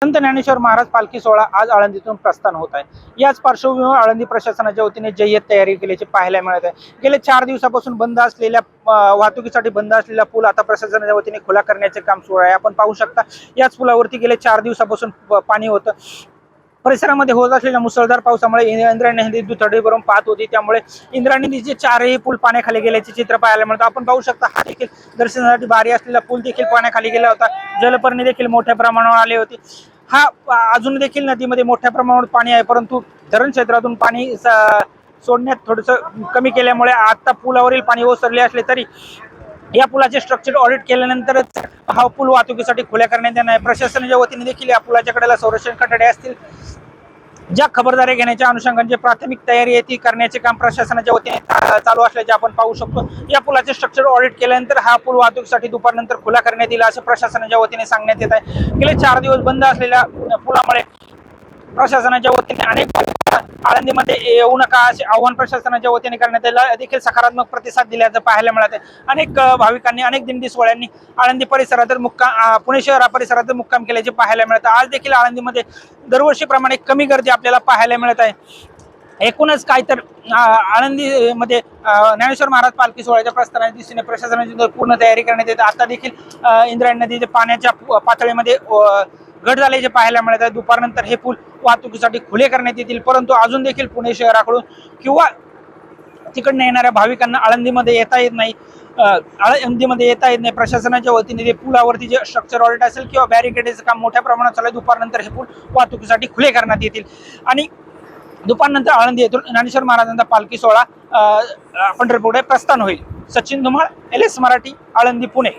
संत ज्ञानेश्वर महाराज पालखी सोहळा आज आळंदीतून प्रस्थान होत आहे। याच पार्श्वभूमीवर आळंदी प्रशासनाच्या वतीने जय्यत तयारी केल्याचे पाहायला मिळत आहे। गेले 4 दिवसापासून बंद असलेल्या वाहतुकीसाठी बंद असलेला पूल आता प्रशासनाच्या वतीने खुला करण्याचे काम सुरू आहे। आपण पाहू शकता याच पुलावरती गेले 4 दिवसापासून पाणी होतं। परिसरामध्ये होत असलेल्या मुसळधार पावसामुळे इंद्रायणी नदी दुथडी भरून पाहत होती, त्यामुळे इंद्रायणी नदीचे 4ही पूल पाण्याखाली गेल्याचे चित्र पाहायला मिळतं। आपण पाहू शकता हा देखील दर्शनासाठी बारी असलेला पूल देखील पाण्याखाली गेला होता। जलपर्णी देखील मोठ्या प्रमाणावर आले होते। हा अजून देखील नदीमध्ये मोठ्या प्रमाणावर पाणी आहे, परंतु धरण क्षेत्रातून पाणी सोडण्यात थोडंसं कमी केल्यामुळे आता पुलावरील पाणी ओसरले असले तरी या पुलाचे स्ट्रक्चर ऑडिट केल्यानंतरच हा पूल वाहतुकीसाठी खुला करण्यात येणार आहे। प्रशासनाच्या वतीने देखील या पुलाच्या कडेला संरक्षण कठडे असतील, ज्या खबरदारी घेण्याच्या अनुषंगाने प्राथमिक तयारी आहे ती करण्याचे काम प्रशासनाच्या वतीने चालू असल्याचे आपण पाहू शकतो। या पुलाचे स्ट्रक्चर ऑडिट केल्यानंतर हा पूल वाहतुकीसाठी दुपारनंतर खुला करण्यात येईल असे प्रशासनाच्या वतीने सांगण्यात येत आहे। गेले 4 दिवस बंद असलेल्या पुलामुळे प्रशासनाच्या वतीने अनेक आळंदीमध्ये येऊ नका असे आवाहन प्रशासनाच्या वतीने करण्यात आले, देखील सकारात्मक प्रतिसाद दिल्याचं पाहायला मिळत आहे। अनेक भाविकांनी अनेक दिंडी सोहळ्यांनी आळंदी परिसरात पुणे शहरा परिसरात मुक्काम केल्याचे पाहायला मिळतं। आज देखील आळंदीमध्ये दरवर्षीप्रमाणे कमी गर्दी आपल्याला पाहायला मिळत आहे। एकूणच काय तर आळंदीमध्ये ज्ञानेश्वर महाराज पालखी सोहळ्याच्या प्रस्थानाच्या दिशेने प्रशासनाची पूर्ण तयारी करण्यात येते। आता देखील इंद्रायणी नदीच्या पाण्याच्या पातळीमध्ये घट झाल्याचे पाहायला मिळत आहे। दुपारनंतर हे पूल वाहतुकीसाठी खुले करण्यात येतील, परंतु अजून देखील पुणे शहराकडून किंवा तिकडनं येणाऱ्या भाविकांना आळंदीमध्ये येता येत नाही। प्रशासनाच्या वतीने ते पुलावरती जे स्ट्रक्चर ऑडिट असेल किंवा बॅरिकेडचं काम मोठ्या प्रमाणात चालू आहे। दुपारनंतर हे पूल वाहतुकीसाठी खुले करण्यात येतील आणि दुपारनंतर आळंदी येथून ज्ञानेश्वर महाराजांचा पालखी सोहळा पंढरपूरकडे प्रस्थान होईल। सचिन धुमाळ, LS मराठी, आळंदी, पुणे।